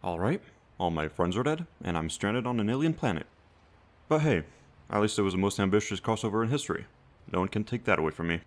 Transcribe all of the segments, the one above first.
Alright, all my friends are dead, and I'm stranded on an alien planet. But hey, at least it was the most ambitious crossover in history. No one can take that away from me.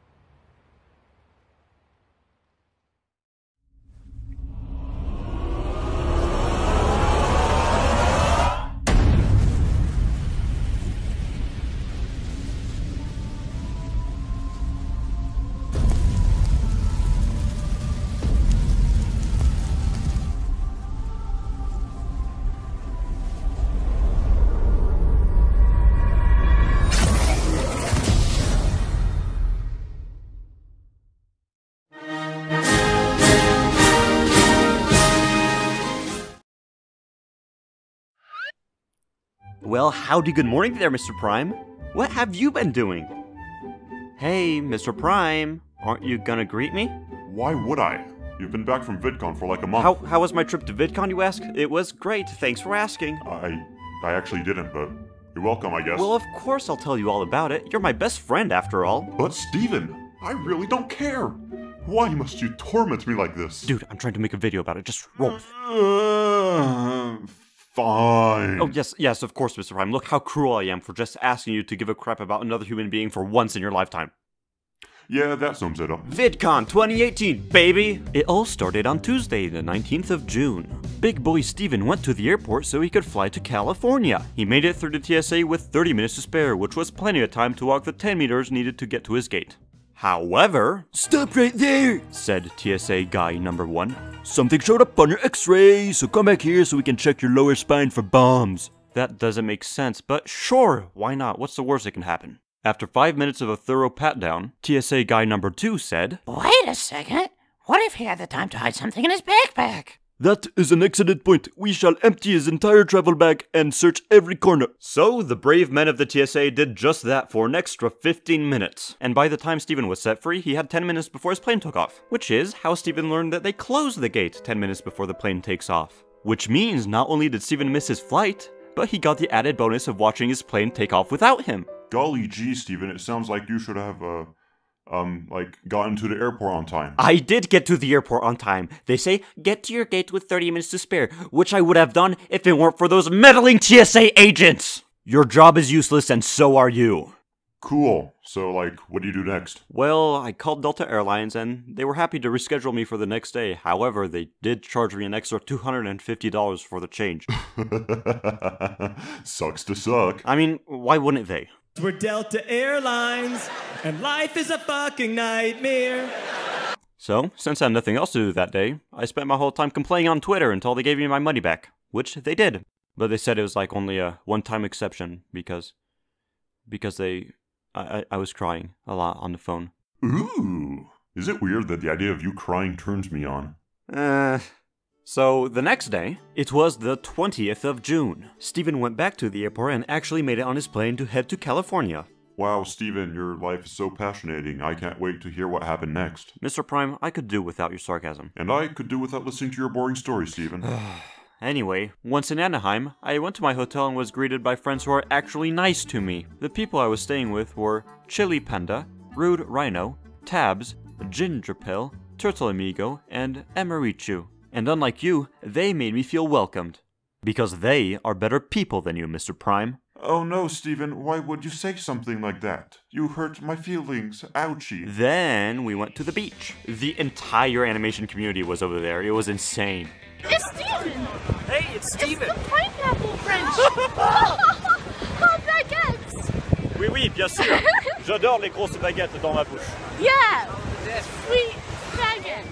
Well, howdy good morning there, Mr. Prime. What have you been doing? Hey, Mr. Prime, aren't you gonna greet me? Why would I? You've been back from VidCon for like a month. How was my trip to VidCon, you ask? It was great, thanks for asking. I actually didn't, but you're welcome, I guess. Well, of course I'll tell you all about it. You're my best friend, after all. But Steven, I really don't care. Why must you torment me like this? Dude, I'm trying to make a video about it. Just roll with it. Fine. Oh, yes, of course, Mr. Prime. Look how cruel I am for just asking you to give a crap about another human being for once in your lifetime. Yeah, that sums it up. VidCon 2018, baby! It all started on Tuesday, the 19th of June. Big boy Steven went to the airport so he could fly to California. He made it through the TSA with 30 minutes to spare, which was plenty of time to walk the 10 meters needed to get to his gate. However, "Stop right there," said TSA guy number 1. "Something showed up on your x-ray, so come back here so we can check your lower spine for bombs." That doesn't make sense, but sure, why not? What's the worst that can happen? After 5 minutes of a thorough pat-down, TSA guy number 2 said, "Wait a second. What if he had the time to hide something in his backpack?" "That is an excellent point. We shall empty his entire travel bag and search every corner." So, the brave men of the TSA did just that for an extra 15 minutes. And by the time Steven was set free, he had 10 minutes before his plane took off. Which is how Steven learned that they close the gate 10 minutes before the plane takes off. Which means not only did Steven miss his flight, but he got the added bonus of watching his plane take off without him. Golly gee, Steven, it sounds like you should have, gotten to the airport on time. I did get to the airport on time. They say, get to your gate with 30 minutes to spare, which I would have done if it weren't for those meddling TSA agents! Your job is useless and so are you. Cool. So, what do you do next? Well, I called Delta Airlines and they were happy to reschedule me for the next day. However, they did charge me an extra $250 for the change. Sucks to suck. I mean, why wouldn't they? We're Delta Airlines, and life is a fucking nightmare. So, since I had nothing else to do that day, I spent my whole time complaining on Twitter until they gave me my money back. Which they did. But they said it was only a one-time exception because I was crying a lot on the phone. Ooh. Is it weird that the idea of you crying turns me on? So, the next day, it was the 20th of June. Steven went back to the airport and actually made it on his plane to head to California. Wow, Steven, your life is so fascinating. I can't wait to hear what happened next. Mr. Prime, I could do without your sarcasm. And I could do without listening to your boring story, Steven. Anyway, once in Anaheim, I went to my hotel and was greeted by friends who are actually nice to me. The people I was staying with were Chili Panda, Rude Rhino, Tabs, Ginger Pill, Turtle Amigo, and Emerichu. And unlike you, they made me feel welcomed. Because they are better people than you, Mr. Prime. Oh no, Steven, why would you say something like that? You hurt my feelings. Ouchie. Then we went to the beach. The entire animation community was over there. It was insane. It's Steven! Hey, it's Steven! It's the pineapple French! Oh, baguettes! Oui, bien sûr. J'adore les grosses baguettes dans ma bouche. Yeah! Sweet baguette!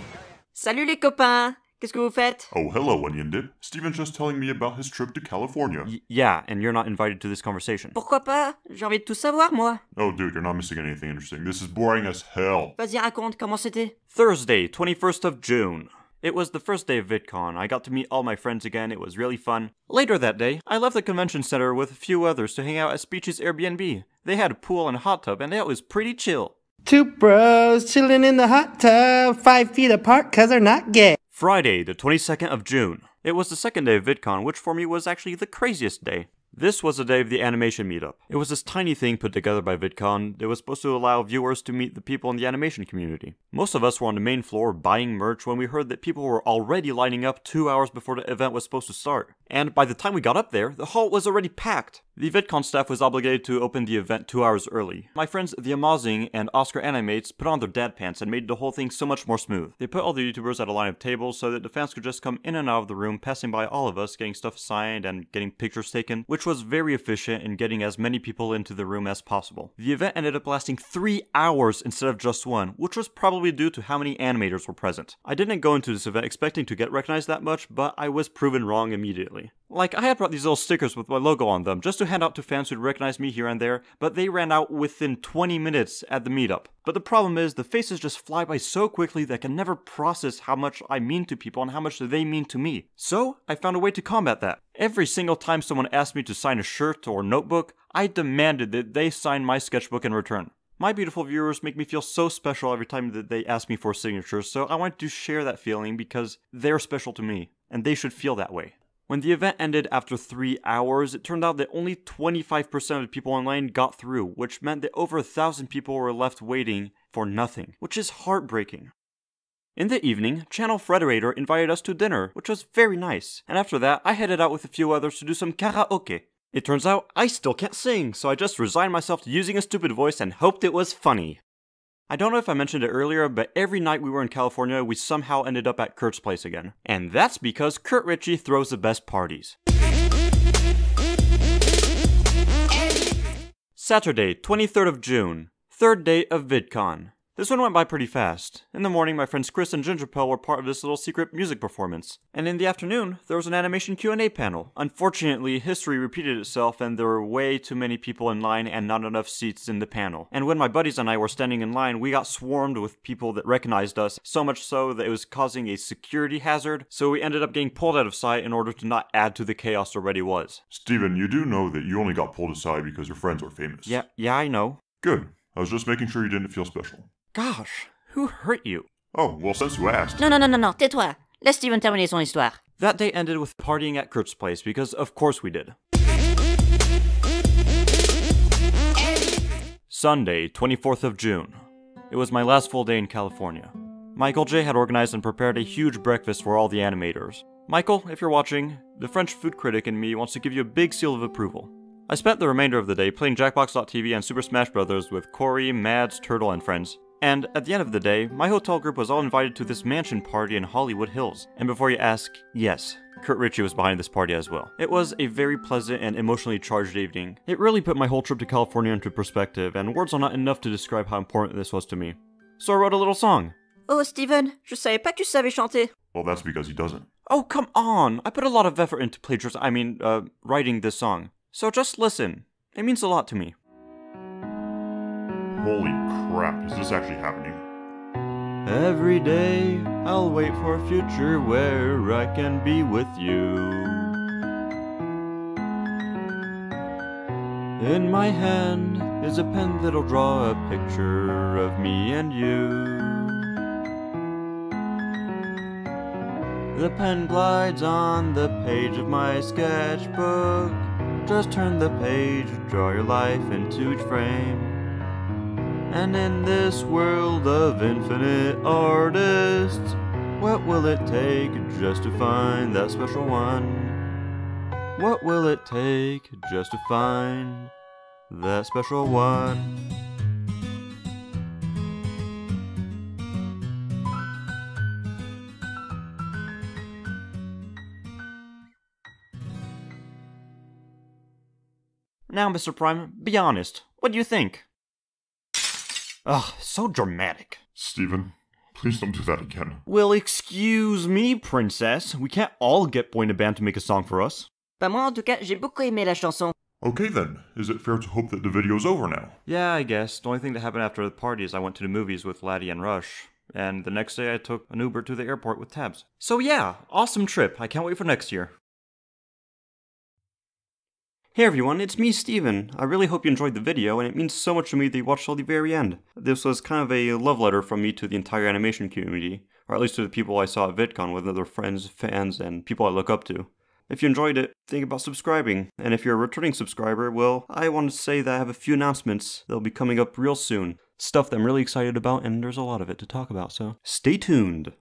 Salut les copains! Qu'est-ce que vous faites? Oh, hello, Onion Dip. Steven's just telling me about his trip to California. Yeah, and you're not invited to this conversation. Pourquoi pas? J'ai envie de tout savoir, moi. Oh, dude, you're not missing anything interesting. This is boring as hell. Vas-y, raconte, comment c'était? Thursday, 21st of June. It was the first day of VidCon. I got to meet all my friends again. It was really fun. Later that day, I left the convention center with a few others to hang out at Speech's Airbnb. They had a pool and a hot tub, and it was pretty chill. Two bros chilling in the hot tub, 5 feet apart cause they're not gay. Friday, the 22nd of June. It was the second day of VidCon, which for me was actually the craziest day. This was the day of the Animation Meetup. It was this tiny thing put together by VidCon that was supposed to allow viewers to meet the people in the animation community. Most of us were on the main floor buying merch when we heard that people were already lining up 2 hours before the event was supposed to start. And by the time we got up there, the hall was already packed. The VidCon staff was obligated to open the event 2 hours early. My friends the Amazing and Oscar Animates put on their dad pants and made the whole thing so much more smooth. They put all the YouTubers at a line of tables so that the fans could just come in and out of the room, passing by all of us, getting stuff signed and getting pictures taken, which was very efficient in getting as many people into the room as possible. The event ended up lasting 3 hours instead of just 1, which was probably due to how many animators were present. I didn't go into this event expecting to get recognized that much, but I was proven wrong immediately. Like, I had brought these little stickers with my logo on them just to hand out to fans who'd recognize me here and there, but they ran out within 20 minutes at the meetup. But the problem is, the faces just fly by so quickly that I can never process how much I mean to people and how much they mean to me. So, I found a way to combat that. Every single time someone asked me to sign a shirt or notebook, I demanded that they sign my sketchbook in return. My beautiful viewers make me feel so special every time that they ask me for signatures, so I wanted to share that feeling because they're special to me, and they should feel that way. When the event ended after 3 hours, it turned out that only 25% of the people online got through, which meant that over 1,000 people were left waiting for nothing, which is heartbreaking. In the evening, Channel Frederator invited us to dinner, which was very nice, and after that, I headed out with a few others to do some karaoke. It turns out, I still can't sing, so I just resigned myself to using a stupid voice and hoped it was funny. I don't know if I mentioned it earlier, but every night we were in California, we somehow ended up at Kurt's place again. And that's because Kurt Ritchie throws the best parties. Saturday, 23rd of June, third day of VidCon. This one went by pretty fast. In the morning, my friends Chris and Gingerpel were part of this little secret music performance. And in the afternoon, there was an animation Q&A panel. Unfortunately, history repeated itself and there were way too many people in line and not enough seats in the panel. And when my buddies and I were standing in line, we got swarmed with people that recognized us, so much so that it was causing a security hazard, so we ended up getting pulled out of sight in order to not add to the chaos there already was. Steven, you do know that you only got pulled aside because your friends were famous. Yeah, I know. Good. I was just making sure you didn't feel special. Gosh, who hurt you? Oh, well, since you asked. Non, tais-toi. Laisse Steven terminer son histoire. That day ended with partying at Kurt's place, because of course we did. Sunday, 24th of June. It was my last full day in California. Michael J. had organized and prepared a huge breakfast for all the animators. Michael, if you're watching, the French food critic in me wants to give you a big seal of approval. I spent the remainder of the day playing Jackbox.tv and Super Smash Bros. With Corey, Mads, Turtle, and friends. And at the end of the day, my hotel group was all invited to this mansion party in Hollywood Hills. And before you ask, yes, Kurt Ritchie was behind this party as well. It was a very pleasant and emotionally charged evening. It really put my whole trip to California into perspective, and words are not enough to describe how important this was to me. So I wrote a little song. Oh, Steven, je savais pas que tu savais chanter. Well, that's because he doesn't. Oh, come on! I put a lot of effort into writing this song. So just listen. It means a lot to me. Holy crap, is this actually happening? Every day, I'll wait for a future where I can be with you. In my hand is a pen that'll draw a picture of me and you. The pen glides on the page of my sketchbook. Just turn the page, draw your life into each frame. And in this world of infinite artists, what will it take just to find that special one? What will it take just to find that special one? Now, Mr. Prime, be honest. What do you think? Ugh, so dramatic. Steven, please don't do that again. Well, excuse me, princess. We can't all get Boy in a Band to make a song for us. Bah moi, en tout cas, j'ai beaucoup aimé la chanson. Okay then, is it fair to hope that the video's over now? Yeah, I guess. The only thing that happened after the party is I went to the movies with Laddie and Rush. And the next day I took an Uber to the airport with Tabs. So yeah, awesome trip. I can't wait for next year. Hey everyone, it's me, Steven. I really hope you enjoyed the video, and it means so much to me that you watched till the very end. This was kind of a love letter from me to the entire animation community, or at least to the people I saw at VidCon with other friends, fans, and people I look up to. If you enjoyed it, think about subscribing. And if you're a returning subscriber, well, I want to say that I have a few announcements that'll be coming up real soon. Stuff that I'm really excited about, and there's a lot of it to talk about, so stay tuned.